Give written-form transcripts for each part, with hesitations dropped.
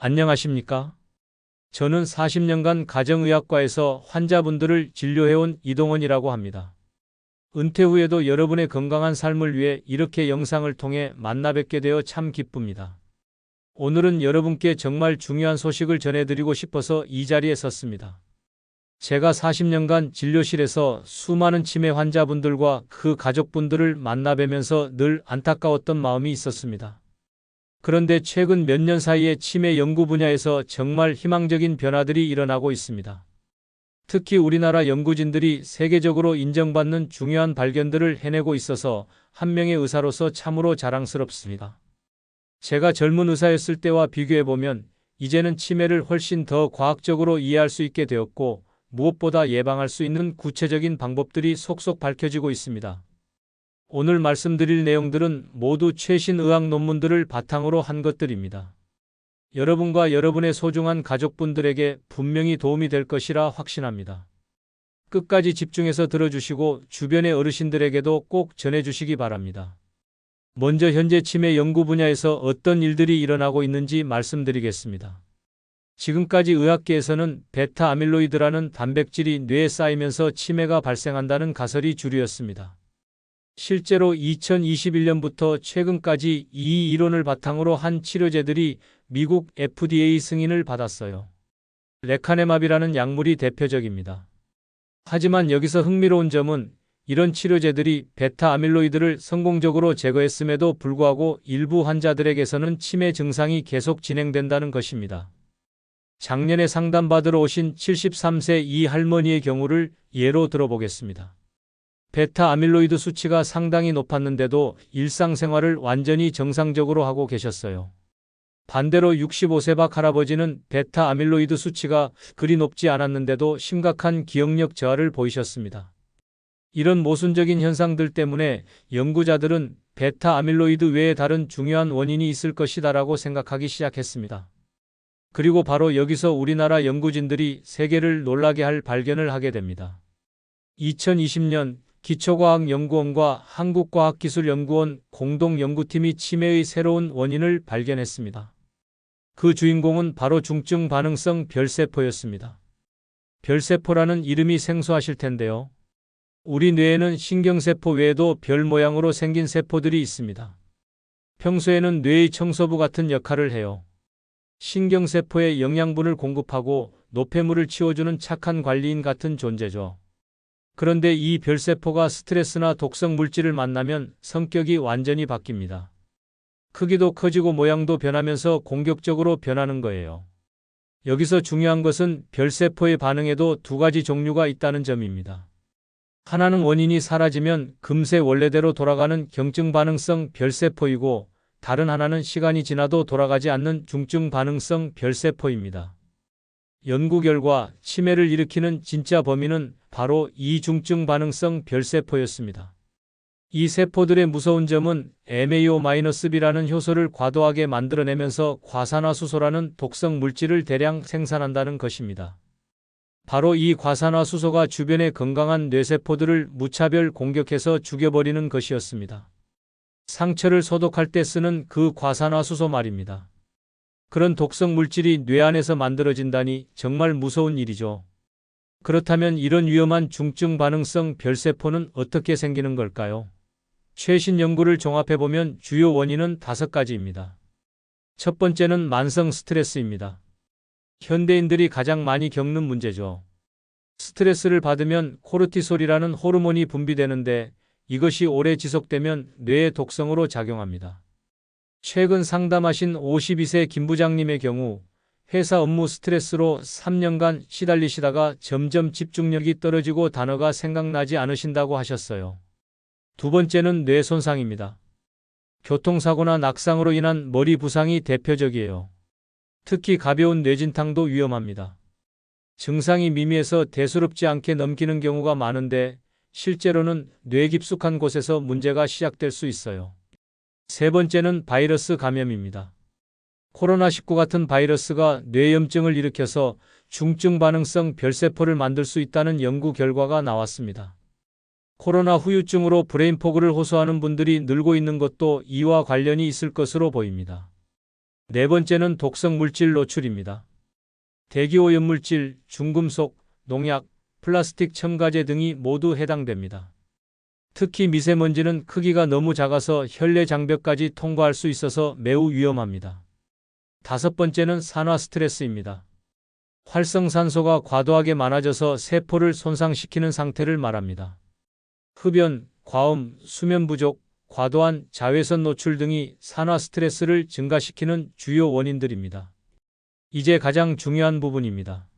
안녕하십니까? 저는 40년간 가정의학과에서 환자분들을 진료해온 이동원이라고 합니다. 은퇴 후에도 여러분의 건강한 삶을 위해 이렇게 영상을 통해 만나 뵙게 되어 참 기쁩니다. 오늘은 여러분께 정말 중요한 소식을 전해드리고 싶어서 이 자리에 섰습니다. 제가 40년간 진료실에서 수많은 치매 환자분들과 그 가족분들을 만나 뵈면서 늘 안타까웠던 마음이 있었습니다. 그런데 최근 몇 년 사이에 치매 연구 분야에서 정말 희망적인 변화들이 일어나고 있습니다. 특히 우리나라 연구진들이 세계적으로 인정받는 중요한 발견들을 해내고 있어서 한 명의 의사로서 참으로 자랑스럽습니다. 제가 젊은 의사였을 때와 비교해보면 이제는 치매를 훨씬 더 과학적으로 이해할 수 있게 되었고 무엇보다 예방할 수 있는 구체적인 방법들이 속속 밝혀지고 있습니다. 오늘 말씀드릴 내용들은 모두 최신 의학 논문들을 바탕으로 한 것들입니다. 여러분과 여러분의 소중한 가족분들에게 분명히 도움이 될 것이라 확신합니다. 끝까지 집중해서 들어주시고 주변의 어르신들에게도 꼭 전해주시기 바랍니다. 먼저 현재 치매 연구 분야에서 어떤 일들이 일어나고 있는지 말씀드리겠습니다. 지금까지 의학계에서는 베타 아밀로이드라는 단백질이 뇌에 쌓이면서 치매가 발생한다는 가설이 주류였습니다. 실제로 2021년부터 최근까지 이 이론을 바탕으로 한 치료제들이 미국 FDA 승인을 받았어요. 레카네마비라는 약물이 대표적입니다. 하지만 여기서 흥미로운 점은 이런 치료제들이 베타 아밀로이드를 성공적으로 제거했음에도 불구하고 일부 환자들에게서는 치매 증상이 계속 진행된다는 것입니다. 작년에 상담받으러 오신 73세 이 할머니의 경우를 예로 들어보겠습니다. 베타 아밀로이드 수치가 상당히 높았는데도 일상생활을 완전히 정상적으로 하고 계셨어요. 반대로 65세 박 할아버지는 베타 아밀로이드 수치가 그리 높지 않았는데도 심각한 기억력 저하를 보이셨습니다. 이런 모순적인 현상들 때문에 연구자들은 베타 아밀로이드 외에 다른 중요한 원인이 있을 것이다라고 생각하기 시작했습니다. 그리고 바로 여기서 우리나라 연구진들이 세계를 놀라게 할 발견을 하게 됩니다. 2020년 기초과학연구원과 한국과학기술연구원 공동연구팀이 치매의 새로운 원인을 발견했습니다. 그 주인공은 바로 중증 반응성 별세포였습니다. 별세포라는 이름이 생소하실 텐데요. 우리 뇌에는 신경세포 외에도 별 모양으로 생긴 세포들이 있습니다. 평소에는 뇌의 청소부 같은 역할을 해요. 신경세포에 영양분을 공급하고 노폐물을 치워주는 착한 관리인 같은 존재죠. 그런데 이 별세포가 스트레스나 독성 물질을 만나면 성격이 완전히 바뀝니다. 크기도 커지고 모양도 변하면서 공격적으로 변하는 거예요. 여기서 중요한 것은 별세포의 반응에도 두 가지 종류가 있다는 점입니다. 하나는 원인이 사라지면 금세 원래대로 돌아가는 경증 반응성 별세포이고 다른 하나는 시간이 지나도 돌아가지 않는 중증 반응성 별세포입니다. 연구 결과 치매를 일으키는 진짜 범인은 바로 이 중증 반응성 별세포였습니다. 이 세포들의 무서운 점은 MAO-B라는 효소를 과도하게 만들어내면서 과산화수소라는 독성 물질을 대량 생산한다는 것입니다. 바로 이 과산화수소가 주변의 건강한 뇌세포들을 무차별 공격해서 죽여버리는 것이었습니다. 상처를 소독할 때 쓰는 그 과산화수소 말입니다. 그런 독성 물질이 뇌 안에서 만들어진다니 정말 무서운 일이죠. 그렇다면 이런 위험한 중증 반응성 별세포는 어떻게 생기는 걸까요? 최신 연구를 종합해보면 주요 원인은 5가지입니다. 첫 번째는 만성 스트레스입니다. 현대인들이 가장 많이 겪는 문제죠. 스트레스를 받으면 코르티솔이라는 호르몬이 분비되는데 이것이 오래 지속되면 뇌의 독성으로 작용합니다. 최근 상담하신 52세 김 부장님의 경우 회사 업무 스트레스로 3년간 시달리시다가 점점 집중력이 떨어지고 단어가 생각나지 않으신다고 하셨어요. 두 번째는 뇌 손상입니다. 교통사고나 낙상으로 인한 머리 부상이 대표적이에요. 특히 가벼운 뇌진탕도 위험합니다. 증상이 미미해서 대수롭지 않게 넘기는 경우가 많은데 실제로는 뇌 깊숙한 곳에서 문제가 시작될 수 있어요. 세 번째는 바이러스 감염입니다. 코로나19 같은 바이러스가 뇌염증을 일으켜서 중증 반응성 별세포를 만들 수 있다는 연구 결과가 나왔습니다. 코로나 후유증으로 브레인포그를 호소하는 분들이 늘고 있는 것도 이와 관련이 있을 것으로 보입니다. 네 번째는 독성 물질 노출입니다. 대기오염물질, 중금속, 농약, 플라스틱 첨가제 등이 모두 해당됩니다. 특히 미세먼지는 크기가 너무 작아서 혈내 장벽까지 통과할 수 있어서 매우 위험합니다. 다섯 번째는 산화 스트레스입니다. 활성산소가 과도하게 많아져서 세포를 손상시키는 상태를 말합니다. 흡연, 과음, 수면 부족, 과도한 자외선 노출 등이 산화 스트레스를 증가시키는 주요 원인들입니다. 이제 가장 중요한 부분입니다.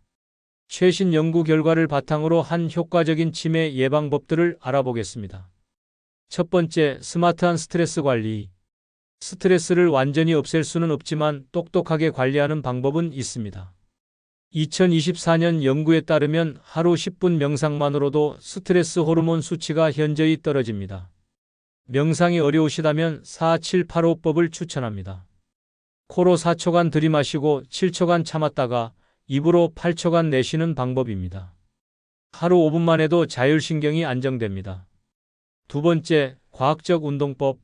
최신 연구 결과를 바탕으로 한 효과적인 치매 예방법들을 알아보겠습니다. 첫 번째, 스마트한 스트레스 관리. 스트레스를 완전히 없앨 수는 없지만 똑똑하게 관리하는 방법은 있습니다. 2024년 연구에 따르면 하루 10분 명상만으로도 스트레스 호르몬 수치가 현저히 떨어집니다. 명상이 어려우시다면 4785법을 추천합니다. 코로 4초간 들이마시고 7초간 참았다가 입으로 8초간 내쉬는 방법입니다. 하루 5분만 해도 자율신경이 안정됩니다. 두 번째, 과학적 운동법.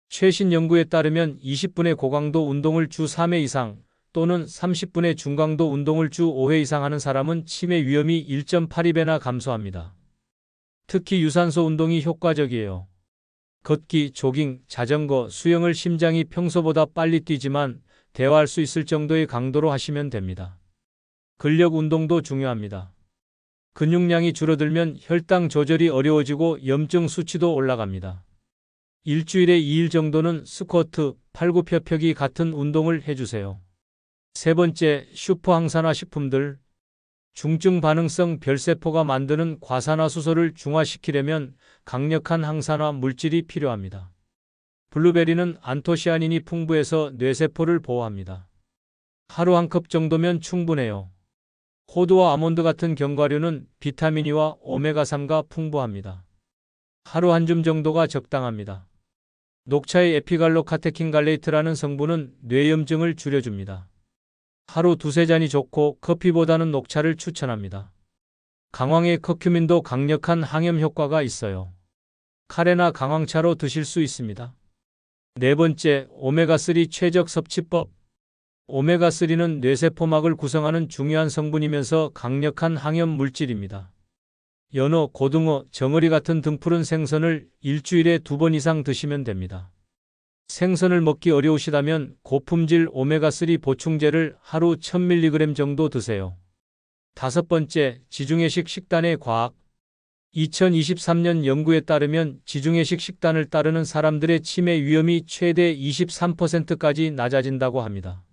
최신 연구에 따르면 20분의 고강도 운동을 주 3회 이상 또는 30분의 중강도 운동을 주 5회 이상 하는 사람은 치매 위험이 1.82배나 감소합니다. 특히 유산소 운동이 효과적이에요. 걷기, 조깅, 자전거, 수영을 심장이 평소보다 빨리 뛰지만 대화할 수 있을 정도의 강도로 하시면 됩니다. 근력 운동도 중요합니다. 근육량이 줄어들면 혈당 조절이 어려워지고 염증 수치도 올라갑니다. 일주일에 2일 정도는 스쿼트, 팔굽혀펴기 같은 운동을 해주세요. 세 번째, 슈퍼 항산화 식품들. 중증 반응성 별세포가 만드는 과산화수소를 중화시키려면 강력한 항산화 물질이 필요합니다. 블루베리는 안토시아닌이 풍부해서 뇌세포를 보호합니다. 하루 한 컵 정도면 충분해요. 호두와 아몬드 같은 견과류는 비타민 E와 오메가3가 풍부합니다. 하루 한 줌 정도가 적당합니다. 녹차의 에피갈로카테킨 갈레이트라는 성분은 뇌염증을 줄여줍니다. 하루 두세 잔이 좋고 커피보다는 녹차를 추천합니다. 강황의 커큐민도 강력한 항염 효과가 있어요. 카레나 강황차로 드실 수 있습니다. 네 번째, 오메가3 최적 섭취법. 오메가3는 뇌세포막을 구성하는 중요한 성분이면서 강력한 항염 물질입니다. 연어, 고등어, 정어리 같은 등푸른 생선을 일주일에 2번 이상 드시면 됩니다. 생선을 먹기 어려우시다면 고품질 오메가3 보충제를 하루 1000mg 정도 드세요. 다섯 번째, 지중해식 식단의 과학. 2023년 연구에 따르면 지중해식 식단을 따르는 사람들의 치매 위험이 최대 23%까지 낮아진다고 합니다.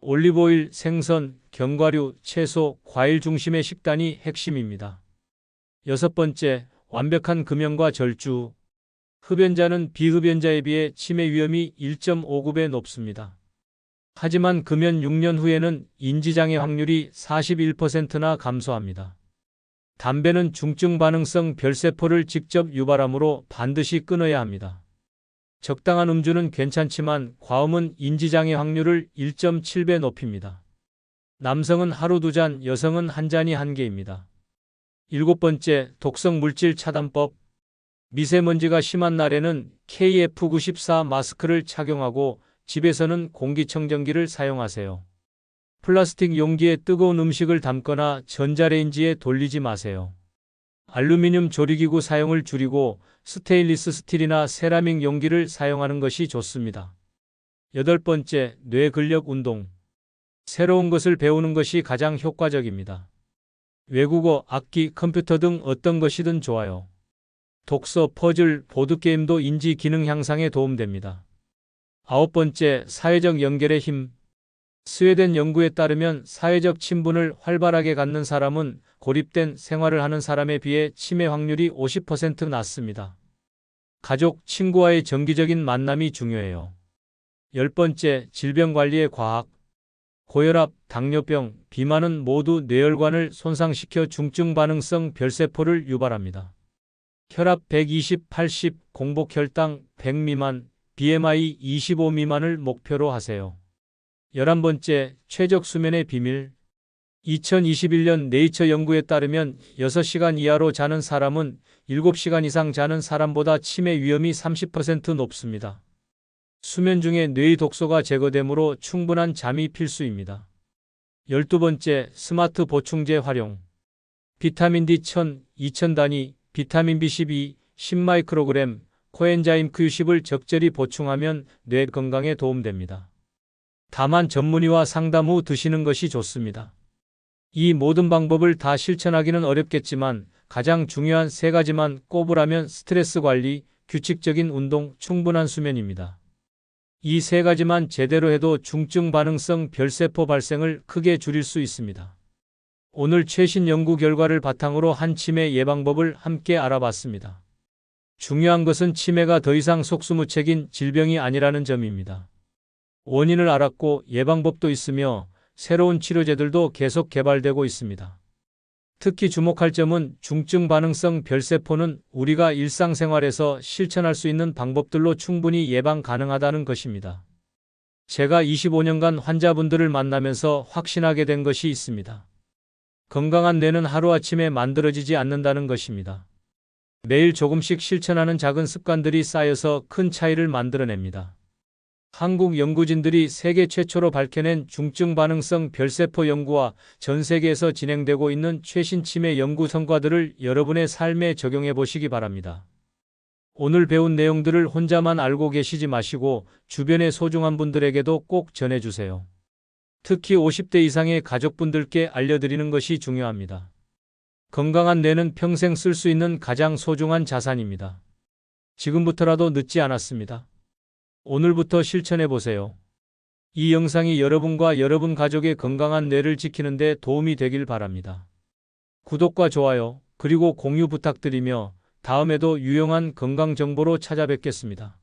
올리브오일, 생선, 견과류, 채소, 과일 중심의 식단이 핵심입니다. 여섯 번째, 완벽한 금연과 절주. 흡연자는 비흡연자에 비해 치매 위험이 1.59배 높습니다. 하지만 금연 6년 후에는 인지장애 확률이 41%나 감소합니다. 담배는 중증 반응성 별세포를 직접 유발하므로 반드시 끊어야 합니다. 적당한 음주는 괜찮지만 과음은 인지장애 확률을 1.7배 높입니다. 남성은 하루 2잔, 여성은 1잔이 한계입니다. 일곱 번째, 독성 물질 차단법. 미세먼지가 심한 날에는 KF94 마스크를 착용하고 집에서는 공기청정기를 사용하세요. 플라스틱 용기에 뜨거운 음식을 담거나 전자레인지에 돌리지 마세요. 알루미늄 조리기구 사용을 줄이고 스테인리스 스틸이나 세라믹 용기를 사용하는 것이 좋습니다. 여덟 번째, 뇌 근력 운동. 새로운 것을 배우는 것이 가장 효과적입니다. 외국어, 악기, 컴퓨터 등 어떤 것이든 좋아요. 독서, 퍼즐, 보드게임도 인지 기능 향상에 도움됩니다. 아홉 번째, 사회적 연결의 힘. 스웨덴 연구에 따르면 사회적 친분을 활발하게 갖는 사람은 고립된 생활을 하는 사람에 비해 치매 확률이 50% 낮습니다. 가족, 친구와의 정기적인 만남이 중요해요. 열 번째, 질병 관리의 과학. 고혈압, 당뇨병, 비만은 모두 뇌혈관을 손상시켜 중증 반응성 별세포를 유발합니다. 혈압 120, 80, 공복 혈당 100 미만, BMI 25 미만을 목표로 하세요. 11번째, 최적 수면의 비밀. 2021년 네이처 연구에 따르면 6시간 이하로 자는 사람은 7시간 이상 자는 사람보다 치매 위험이 30% 높습니다. 수면 중에 뇌의 독소가 제거되므로 충분한 잠이 필수입니다. 12번째, 스마트 보충제 활용. 비타민 D 1000, 2000 단위, 비타민 B12, 10마이크로그램, 코엔자임 Q10을 적절히 보충하면 뇌 건강에 도움됩니다. 다만 전문의와 상담 후 드시는 것이 좋습니다. 이 모든 방법을 다 실천하기는 어렵겠지만 가장 중요한 세 가지만 꼽으라면 스트레스 관리, 규칙적인 운동, 충분한 수면입니다. 이 세 가지만 제대로 해도 중증 반응성 별세포 발생을 크게 줄일 수 있습니다. 오늘 최신 연구 결과를 바탕으로 한 치매 예방법을 함께 알아봤습니다. 중요한 것은 치매가 더 이상 속수무책인 질병이 아니라는 점입니다. 원인을 알았고 예방법도 있으며 새로운 치료제들도 계속 개발되고 있습니다. 특히 주목할 점은 중증 반응성 별세포는 우리가 일상생활에서 실천할 수 있는 방법들로 충분히 예방 가능하다는 것입니다. 제가 25년간 환자분들을 만나면서 확신하게 된 것이 있습니다. 건강한 뇌는 하루아침에 만들어지지 않는다는 것입니다. 매일 조금씩 실천하는 작은 습관들이 쌓여서 큰 차이를 만들어냅니다. 한국 연구진들이 세계 최초로 밝혀낸 중증 반응성 별세포 연구와 전 세계에서 진행되고 있는 최신 치매 연구 성과들을 여러분의 삶에 적용해 보시기 바랍니다. 오늘 배운 내용들을 혼자만 알고 계시지 마시고 주변의 소중한 분들에게도 꼭 전해주세요. 특히 50대 이상의 가족분들께 알려드리는 것이 중요합니다. 건강한 뇌는 평생 쓸 수 있는 가장 소중한 자산입니다. 지금부터라도 늦지 않았습니다. 오늘부터 실천해 보세요. 이 영상이 여러분과 여러분 가족의 건강한 뇌를 지키는 데 도움이 되길 바랍니다. 구독과 좋아요, 그리고 공유 부탁드리며 다음에도 유용한 건강 정보로 찾아뵙겠습니다.